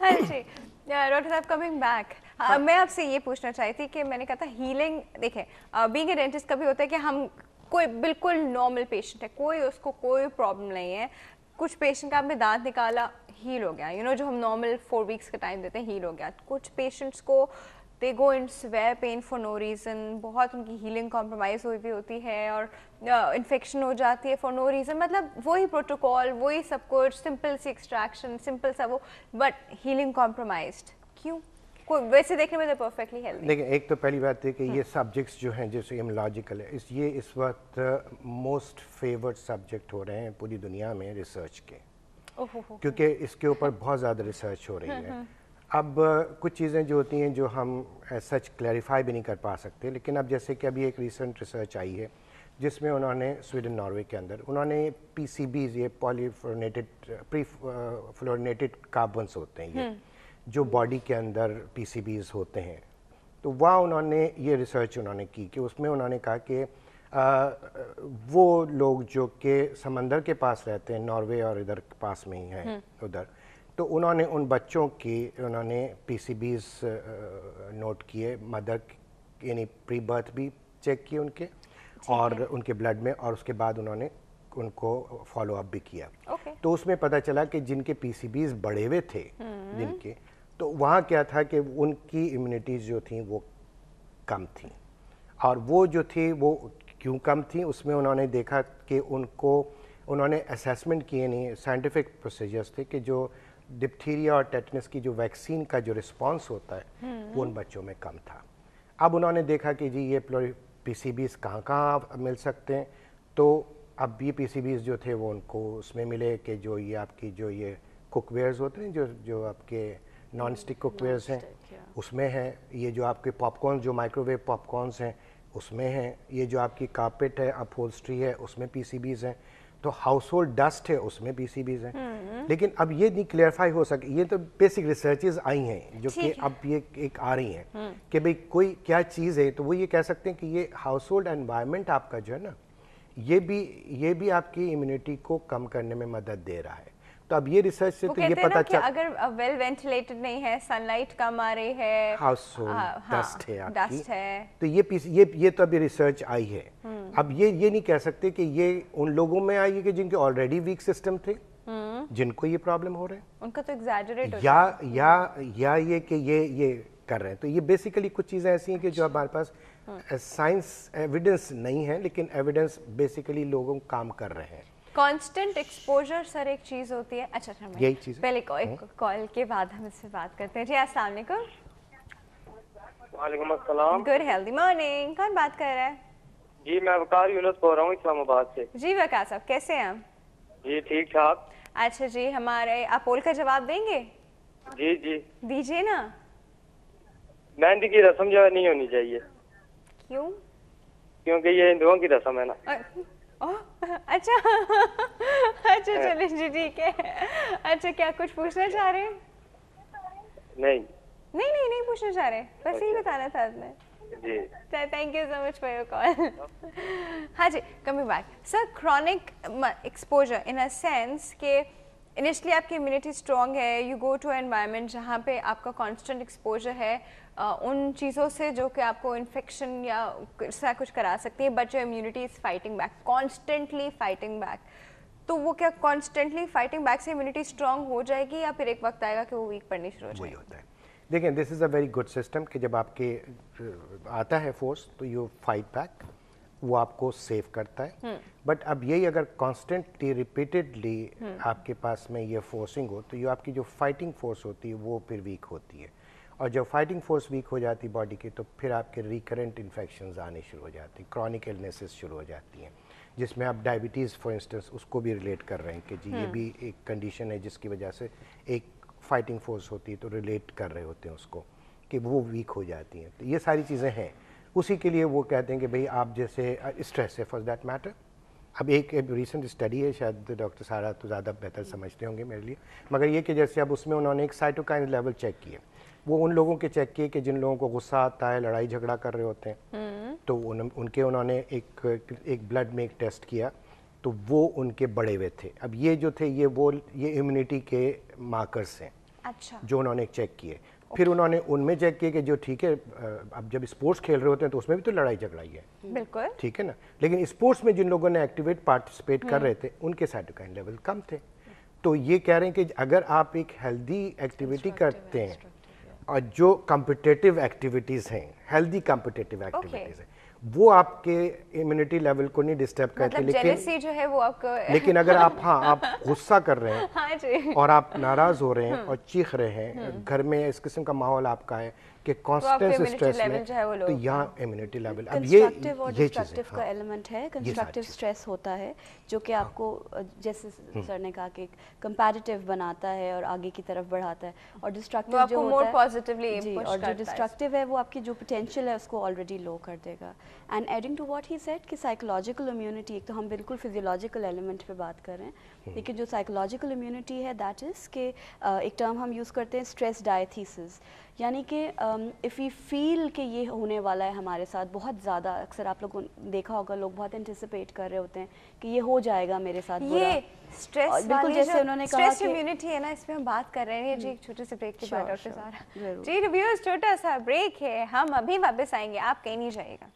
हाँ जी, डॉक्टर साहब coming back, मैं आपसे ये पूछना चाहती थी कि मैंने कहा था हीलिंग, देखें बीइंग ए डेंटिस्ट कभी होता है कि हम कोई बिल्कुल नॉर्मल पेशेंट है, कोई उसको कोई प्रॉब्लम नहीं है, कुछ पेशेंट का आपने दांत निकाला हील हो गया, यू नो जो हम नॉर्मल 4 वीक्स का टाइम देते हैं हील हो गया, कुछ पेशेंट्स को they go in severe pain for no reason, बहुत उनकी हीलिंग कॉम्प्रोमाइज़ हुई भी होती है और इन्फेक्शन हो जाती है फॉर नो रीज़न, मतलब वही प्रोटोकॉल वही सब कुछ, सिंपल सी एक्सट्रैक्शन सिंपल सा वो, बट हीलिंग कॉम्प्रोमाइज्ड क्यों? कोई वैसे देखने में तो परफेक्टली हेल्दी। देखिए, एक तो पहली बात है कि ये सब्जेक्ट्स जो हैं जैसे इम्यूनोलॉजिकल है, ये इस वक्त मोस्ट फेवर्ड सब्जेक्ट हो रहे हैं पूरी दुनिया में रिसर्च के, क्योंकि इसके ऊपर बहुत ज़्यादा रिसर्च हो रही है। अब कुछ चीज़ें जो होती हैं जो हम सच क्लैरिफाई भी नहीं कर पा सकते, लेकिन अब जैसे कि अभी एक रिसेंट रिसर्च आई है जिसमें उन्होंने स्वीडन नॉर्वे के अंदर उन्होंने PCBs, ये पॉलीफ्लोरिनेटेड फ्लोरिनेटेड कार्बन्स होते हैं ये जो बॉडी के अंदर PCBs होते हैं, तो वहाँ उन्होंने ये रिसर्च उन्होंने की कि उसमें उन्होंने कहा कि वो लोग जो कि समंदर के पास रहते हैं, नॉर्वे और इधर पास में ही हैं उधर, तो उन्होंने उन बच्चों की उन्होंने PCBs नोट किए, मदर यानी प्री बर्थ भी चेक किए उनके और उनके ब्लड में, और उसके बाद उन्होंने उनको फॉलो अप भी किया। तो उसमें पता चला कि जिनके PCBs बढ़े हुए थे जिनके, तो वहाँ क्या था कि उनकी इम्यूनिटीज़ जो थी वो कम थी, और वो जो थी वो क्यों कम थी उसमें उन्होंने देखा कि उनको उन्होंने असेसमेंट किए, नहीं साइंटिफिक प्रोसीजर्स थे कि जो डिप्थीरिया और टेटनस की जो वैक्सीन का जो रिस्पांस होता है वो उन बच्चों में कम था। अब उन्होंने देखा कि जी ये PCBs कहाँ मिल सकते हैं, तो अब ये PCBs जो थे वो उनको उसमें मिले कि जो ये आपकी जो ये कुकवेयर्स होते हैं जो आपके नॉन स्टिक कुकवेयर्स हैं उसमें हैं, ये जो आपके पॉपकॉर्न जो माइक्रोवेव पॉपकॉर्न्स हैं उसमें हैं, ये जो आपकी कारपेट है अपहोल्स्ट्री है उसमें PCBs हैं, तो हाउस होल्ड डस्ट है उसमें PCBs हैं। लेकिन अब ये नहीं क्लियरफाई हो सके, ये तो बेसिक रिसर्चेज आई हैं जो कि अब ये एक आ रही हैं कि भाई कोई क्या चीज़ है, तो वो ये कह सकते हैं कि ये हाउस होल्ड एनवायरनमेंट आपका जो है ना ये भी आपकी इम्यूनिटी को कम करने में मदद दे रहा है। तो अब ये रिसर्च से तो ये पता चल, अगर वेल वेंटिलेटेड नहीं है, सनलाइट कम आ रही है, हाउस होल्ड डस्ट है आपकी, डस्ट है, तो ये तो अभी रिसर्च आई है। अब ये नहीं कह सकते कि ये उन लोगों में आई है कि जिनके ऑलरेडी वीक सिस्टम थे जिनको ये प्रॉब्लम हो रहे हैं, उनका तो एग्जैजरेट या ये कि ये कर रहे हैं। तो ये बेसिकली कुछ चीज़ें ऐसी हैं कि जो हमारे पास साइंस एविडेंस नहीं है, लेकिन एविडेंस बेसिकली लोगों काम कर रहे हैं। कांस्टेंट एक्सपोजर सर एक चीज होती है। अच्छा यही चीज पहले कॉल के बाद हम इससे बात करते हैं। जी अस्सलाम वालेकुम। वालेकुम अस्सलाम। Good healthy morning. कौन बात कर रहा है? जी मैं वकार यूनुस बोल रहा हूँ इस्लामाबाद से। जी वकार साहब कैसे हैं आप? जी ठीक ठाक। अच्छा जी, हमारे आप पोल का जवाब देंगे? जी जी दीजिए ना। मेहंदी की रस्म जो है नहीं होनी चाहिए। क्यों? क्योंकि ये हिंदुओं की रस्म है ना। अच्छा अच्छा चलिए जी ठीक है। अच्छा क्या कुछ पूछना चाह रहे हैं? नहीं पूछना चाह रहे, बस यही बताना था आपने। जी thank you so much for your call. हाँ जी, coming back sir, chronic exposure in a sense के इनिशियली आपकी इम्यूनिटी स्ट्रॉन्ग है, यू गो टू एनवायरनमेंट जहाँ पे आपका कांस्टेंट एक्सपोजर है उन चीज़ों से जो कि आपको इन्फेक्शन या ऐसा कुछ करा सकती है, but your immunity is fighting back, constantly fighting back. तो वो क्या कॉन्स्टेंटली फाइटिंग बैक से इम्यूनिटी स्ट्रॉन्ग हो जाएगी या फिर एक वक्त आएगा कि वो वीक पड़नी शुरू हो जाएगी? वही होता है। देखिए, this is a very good system कि जब आपके आता है फोर्स तो यू फाइट बैक, वो आपको सेव करता है। बट अब यही अगर कॉन्स्टेंटली रिपीटेडली आपके पास में ये फोर्सिंग हो तो ये आपकी जो फाइटिंग फोर्स होती है वो फिर वीक होती है, और जब फाइटिंग फोर्स वीक हो जाती है बॉडी की तो फिर आपके रिकरेंट इन्फेक्शंस आने शुरू हो जाती हैं, क्रॉनिक इलनेसेस शुरू हो जाती हैं, जिसमें आप डायबिटीज़ फॉर इंस्टेंस उसको भी रिलेट कर रहे हैं कि जी ये भी एक कंडीशन है जिसकी वजह से एक फाइटिंग फोर्स होती है, तो रिलेट कर रहे होते हैं उसको कि वो वीक हो जाती हैं। तो ये सारी चीज़ें हैं, उसी के लिए वो कहते हैं कि भाई आप जैसे स्ट्रेस है फॉर दैट मैटर। अब एक रिसेंट स्टडी है, शायद डॉक्टर सारा तो ज़्यादा बेहतर समझते होंगे मेरे लिए, मगर ये कि जैसे अब उसमें उन्होंने एक साइटोकाइन लेवल चेक किए, वो उन लोगों के चेक किए कि जिन लोगों को गुस्सा आता है, लड़ाई झगड़ा कर रहे होते हैं, तो उन्होंने एक ब्लड में एक टेस्ट किया तो वो उनके बढ़े हुए थे। अब ये जो थे ये इम्यूनिटी के मार्कर्स हैं, अच्छा, जो उन्होंने चेक किए। फिर उन्होंने उनमें चेक किए कि जो ठीक है, अब जब स्पोर्ट्स खेल रहे होते हैं तो उसमें भी तो लड़ाई झगड़ा ही है, बिल्कुल ठीक है ना, लेकिन स्पोर्ट्स में जिन लोगों ने एक्टिवेट पार्टिसिपेट कर रहे थे उनके साइटोकाइन लेवल कम थे। तो ये कह रहे हैं कि अगर आप एक हेल्दी एक्टिविटी करते हैं और जो कॉम्पिटिटिव एक्टिविटीज़ हैं, हेल्दी कॉम्पिटिटिव एक्टिविटीज़ हैं, वो आपके इम्यूनिटी लेवल को नहीं डिस्टर्ब करते, मतलब जेलसी जो है वो आपको लेकिन अगर आप आप गुस्सा कर रहे हैं हाँ जी, और आप नाराज हो रहे हैं और चीख रहे हैं, घर में इस किस्म का माहौल आपका है कि कांस्टेंट स्ट्रेस में, तो यहाँ इम्यूनिटी लेवल अब ये कंस्ट्रक्टिव और डिस्ट्रक्टिव का एलिमेंट है। कंस्ट्रक्टिव स्ट्रेस होता है जो कि आपको जैसे सर ने कहा कि कंपैरेटिव बनाता है और आगे की तरफ बढ़ाता है, और डिस्ट्रक्टिव जो होता है पॉजिटिवली जी, और जो डिस्ट्रक्टिव है वो आपकी जो पोटेंशियल है उसको ऑलरेडी लो कर देगा। And adding to what he said कि साइकोलॉजिकल इम्यूनिटी, एक तो हम बिल्कुल फिजियोलॉजिकल एलिमेंट पे बात कर रहे हैं, लेकिन जो साइकोलॉजिकल इम्यूनिटी है दैट इज़ कि एक टर्म हम यूज़ करते हैं स्ट्रेस डायथीसिस, यानी कि इफ़ वी फील कि ये होने वाला है हमारे साथ बहुत ज़्यादा, अक्सर आप लोगों ने देखा होगा लोग बहुत एंटिसिपेट कर रहे होते हैं कि ये हो जाएगा मेरे साथ बुरा। ये स्ट्रेस बिल्कुल जैसे उन्होंने कहा स्ट्रेस इम्यूनिटी है ना, इस पे हम बात कर रहे हैं जी, एक छोटे से ब्रेक के बाद डॉक्टर सारा जरूर। जी, रिव्यूअर्स छोटा सा ब्रेक है, हम अभी वापस आएंगे, आप कहीं नहीं जाइएगा।